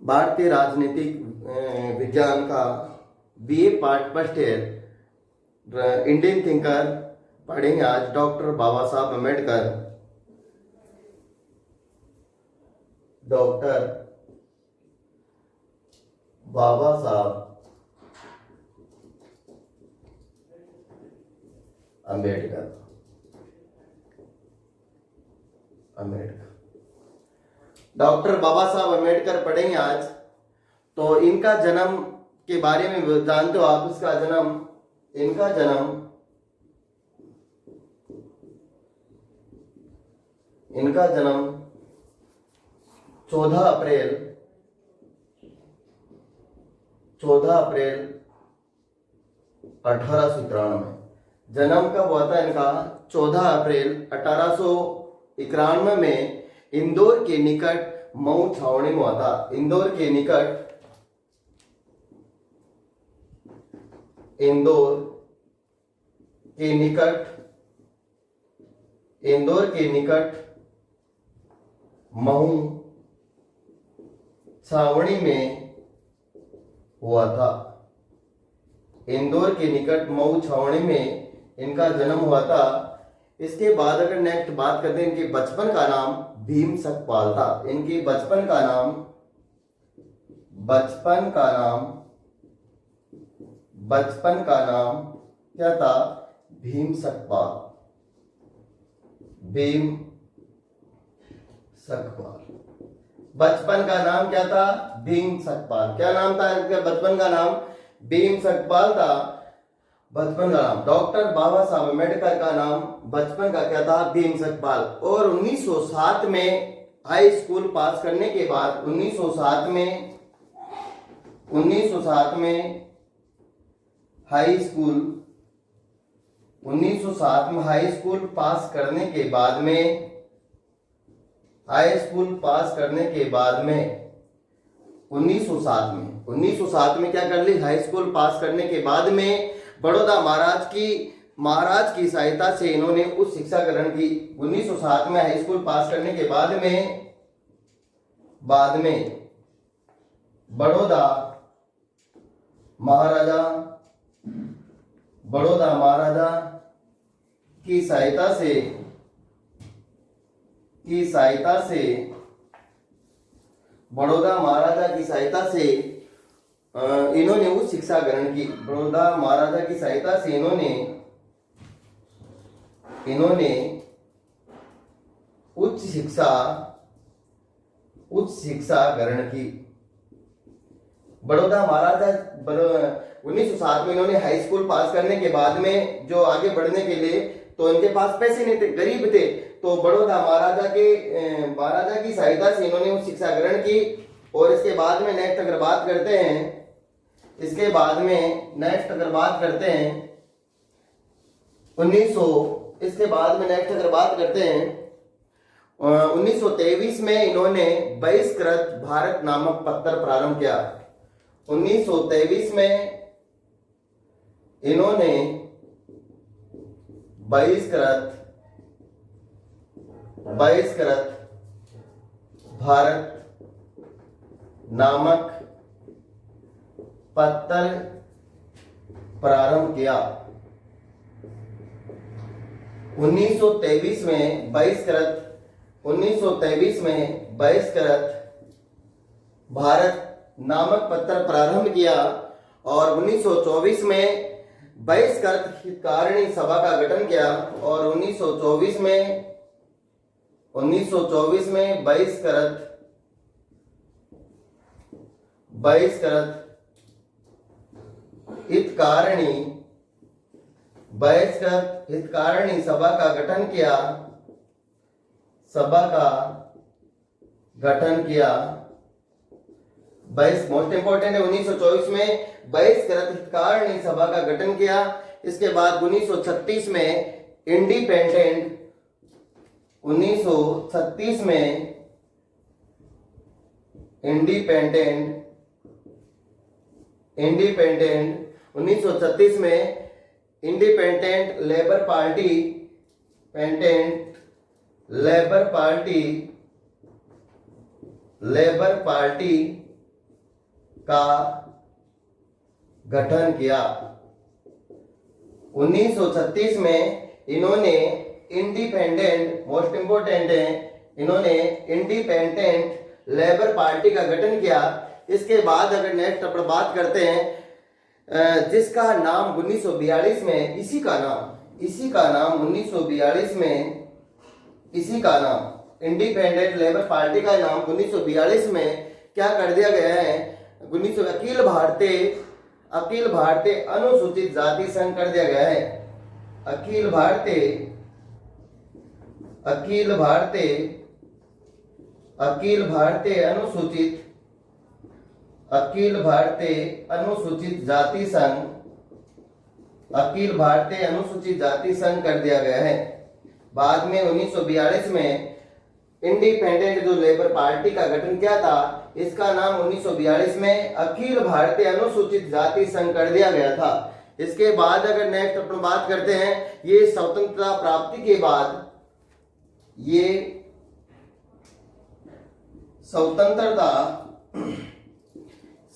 भारतीय राजनीतिक विज्ञान का BA part first year Indian thinker पढ़ेंगे आज डॉक्टर बाबा साहब अम्बेडकर। डॉक्टर बाबा साहब अम्बेडकर अम्बेडकर डॉक्टर बाबा साहब अम्बेडकर पढ़ेंगे आज। तो इनका जन्म के बारे में जानते हो आप। इनका जन्म 14 अप्रैल 1891। जन्म कब हुआ था इनका? 14 अप्रैल 1891 में इंदौर के निकट मऊ छावनी में हुआ था। इंदौर के निकट मऊ छावनी में हुआ था। इंदौर के निकट मऊ छावनी में इनका जन्म हुआ था। इसके बाद अगर नेक्स्ट बात करते हैं, इनके बचपन का नाम भीम सकपाल था। इनके बचपन का नाम क्या था? भीम सकपाल। बचपन का नाम क्या था? भीम सकपाल। क्या नाम था इनके बचपन का नाम? भीम सकपाल था बचपन का नाम। डॉक्टर बाबा साहब अम्बेडकर का नाम बचपन का क्या था? भीम सकपाल। और 1907 में हाई स्कूल पास करने के बाद 1907 में हाई स्कूल पास करने के बाद में 1907 में क्या कर ली? हाई स्कूल पास करने के बाद में बड़ौदा महाराज की सहायता से इन्होंने उच्च शिक्षा ग्रहण की। 1907 में हाई स्कूल पास करने के बाद में बड़ौदा महाराजा की सहायता से इन्होंने उच्च शिक्षा ग्रहण की। बड़ौदा महाराजा की सहायता से इन्होंने उच्च शिक्षा ग्रहण की। बड़ौदा महाराजा 1907 में इन्होंने हाई स्कूल पास करने के बाद में जो आगे बढ़ने के लिए, तो इनके पास पैसे नहीं थे, गरीब थे। तो बड़ौदा महाराजा की सहायता से इन्होंने उच्च शिक्षा ग्रहण की। और इसके बाद में नेक्स्ट अगर बात करते हैं 1923 में इन्होंने बहिष्कृत भारत नामक पत्र प्रारंभ किया। 1923 में इन्होंने बहिष्कृत भारत नामक पत्र प्रारंभ किया। 1923 में बहिष्कृत भारत नामक पत्र प्रारंभ किया। और 1924 में बहिष्कृत हितकारिणी सभा का गठन किया। और 1924 में बहिष्कृत हितकारिणी सभा का गठन किया। मोस्ट इंपोर्टेंट है, 1924 में बहिष्कृत हितकारिणी सभा का गठन किया। इसके बाद 1936 में इंडिपेंडेंट 1936 में इंडिपेंडेंट लेबर पार्टी का गठन किया। 1936 में इन्होंने इंडिपेंडेंट, मोस्ट इंपोर्टेंट है, इन्होंने इंडिपेंडेंट लेबर पार्टी का गठन किया। इसके बाद अगर नेक्स्ट अपन बात करते हैं जिसका नाम 1942 में इसी का नाम 1942 में इसी का नाम इंडिपेंडेंट लेबर पार्टी का नाम 1942 में क्या कर दिया गया है, अखिल भारतीय अनुसूचित जाति संघ कर दिया गया है। अखिल भारतीय अनुसूचित जाति संघ कर दिया गया है। बाद में 1942 में इंडिपेंडेंट जो लेबर पार्टी का गठन किया था, इसका नाम 1942 में अखिल भारतीय अनुसूचित जाति संघ कर दिया गया था। इसके बाद अगर नेक्स्ट अपन बात करते हैं, ये स्वतंत्रता प्राप्ति के बाद,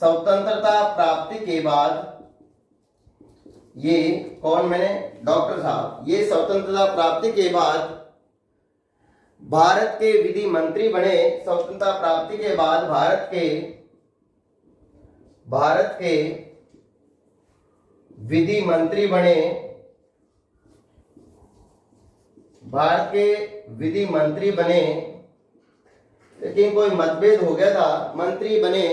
स्वतंत्रता प्राप्ति के बाद ये कौन, मैंने डॉक्टर साहब, ये स्वतंत्रता प्राप्ति के बाद भारत के विधि मंत्री बने। स्वतंत्रता प्राप्ति के बाद भारत के विधि मंत्री बने। लेकिन कोई मतभेद हो गया था, मंत्री बने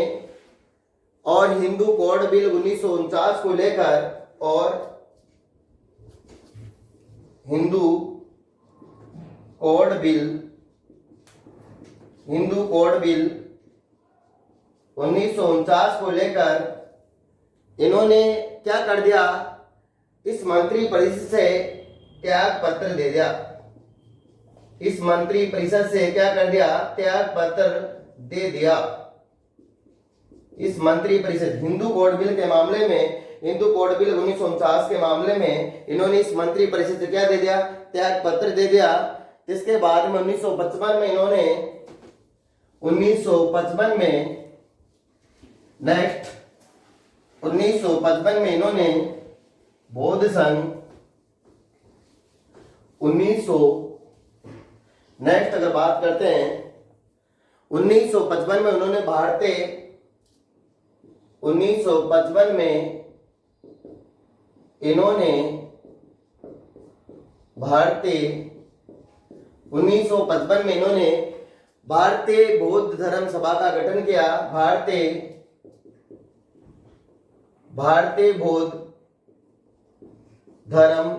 और हिंदू कोड बिल 1949 को लेकर, और हिंदू कोड बिल 1949 को लेकर इन्होंने क्या कर दिया, इस मंत्री परिषद से त्याग पत्र दे दिया। इस मंत्री परिषद से क्या कर दिया, त्याग पत्र दे दिया। इस मंत्री परिषद हिंदू कोड बिल के मामले में, हिंदू कोड बिल 1949 के मामले में इन्होंने इस मंत्री परिषद से क्या दे दिया, त्याग पत्र दे दिया। इसके बाद में 1955 में इन्होंने 1955 में इन्होंने बौद्ध संघ, नेक्स्ट अगर बात करते हैं 1955 में उन्होंने भारतीय 1955 में इन्होंने भारतीय बौद्ध धर्म सभा का गठन किया। भारतीय बौद्ध धर्म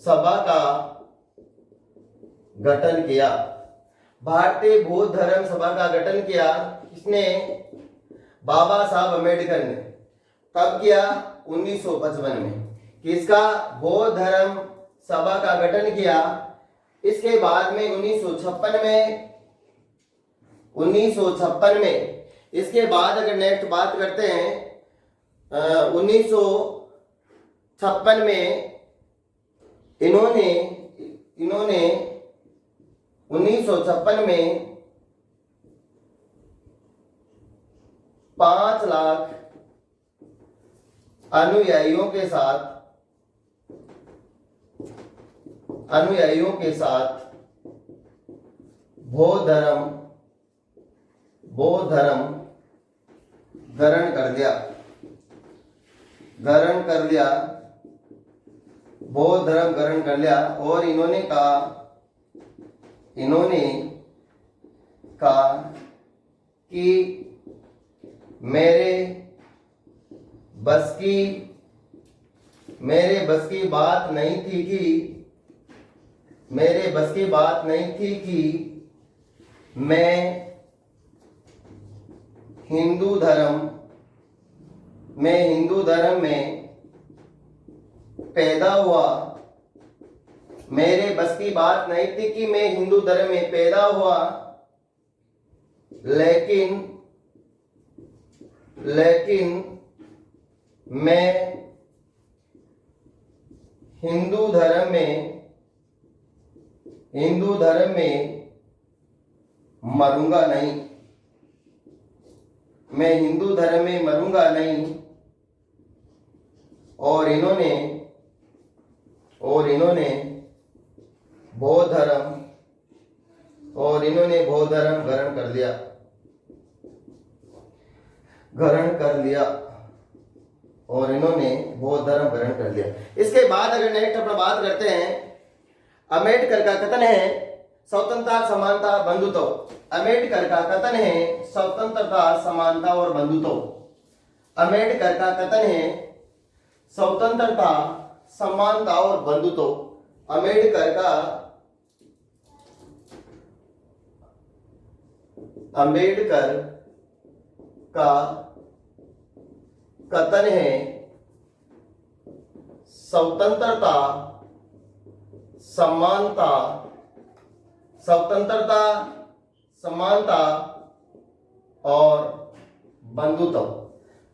सभा का गठन किया। भारतीय बौद्ध धर्म सभा का गठन किया इसने बाबा साहब अम्बेडकर ने। कब किया, 1955 में। किसका, बौद्ध धर्म सभा का गठन किया। इसके बाद में 1956 में, इसके बाद अगर नेक्स्ट बात करते हैं 1956 में इन्होंने 1956 में 5 लाख अनुयायियों के साथ बौद्ध धर्म ग्रहण कर दिया। बौद्ध धर्म ग्रहण कर लिया और इन्होंने कहा कि मेरे बस की बात नहीं थी कि मैं हिंदू धर्म में पैदा हुआ। मेरे बस की बात नहीं थी कि मैं हिंदू धर्म में पैदा हुआ, लेकिन मैं हिंदू धर्म में मरूंगा नहीं। मैं हिंदू धर्म में मरूंगा नहीं, और इन्होंने बौद्ध धर्म ग्रहण कर लिया। और इन्होंने बौद्ध धर्म ग्रहण कर लिया। इसके बाद अगर नेक्स्ट अपना बात करते हैं, अम्बेडकर का कथन है स्वतंत्रता, समानता, बंधुत्व। अम्बेडकर का कथन है स्वतंत्रता, समानता और बंधुत्व। अम्बेडकर का कथन है स्वतंत्रता, समानता और बंधुत्व। अम्बेडकर का कथन है स्वतंत्रता, समानता और बंधुत्व।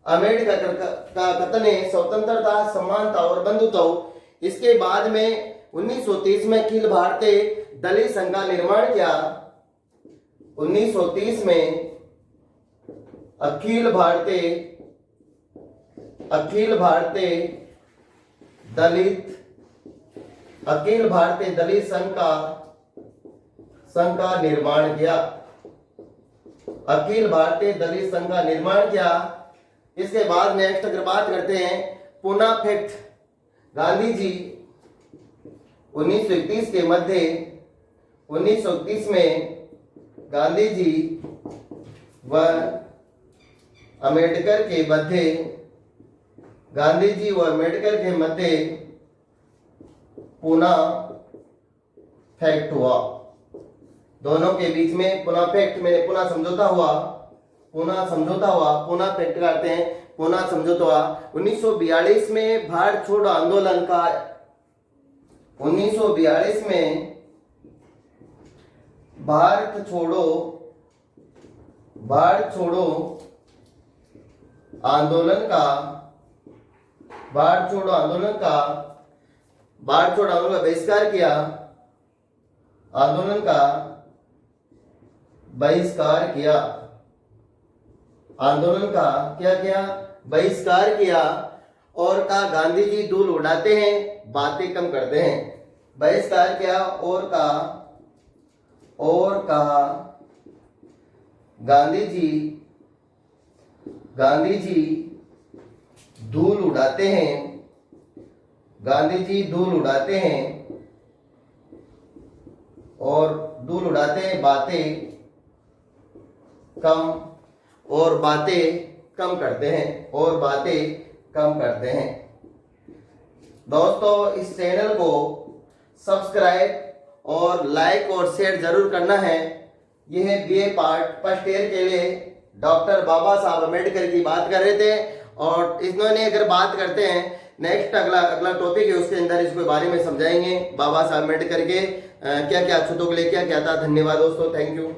अम्बेडकर का कथन है स्वतंत्रता, समानता और बंधुत्व। इसके बाद में 1930 में अखिल भारतीय दलित संघ का निर्माण किया। 1930 में अखिल भारतीय दलित संघ का निर्माण किया। अखिल भारतीय दलित संघ का निर्माण किया। इसके बाद नेक्स्ट अगर बात करते हैं पूना फैक्ट, गांधी जी 1931 के मध्य 1931 में गांधी जी व अम्बेडकर के मध्य पूना फैक्ट हुआ। दोनों के बीच में पूना फैक्ट में पूना समझौता हुआ। पूना फैक्ट करते हैं, पूना समझौता हुआ। 1942 में भारत छोड़ो आंदोलन का 1942 में भारत छोड़ो आंदोलन का बहिष्कार किया। बहिष्कार किया और कहा गांधी जी धूल उड़ाते हैं, बातें कम करते हैं। बहिष्कार किया और कहा गांधी जी धूल उड़ाते हैं और बातें कम करते हैं। दोस्तों, इस चैनल को सब्सक्राइब और लाइक और शेयर जरूर करना है। यह बीए पार्ट फर्स्ट ईयर के लिए डॉक्टर बाबा साहब अम्बेडकर की बात कर रहे थे, और इन्होंने अगर बात करते हैं नेक्स्ट अगला टॉपिक है, उसके अंदर इसके बारे में समझाएंगे बाबा साहब अम्बेडकर के क्या क्या अछूतों के लिए क्या क्या था। धन्यवाद दोस्तों, थैंक यू।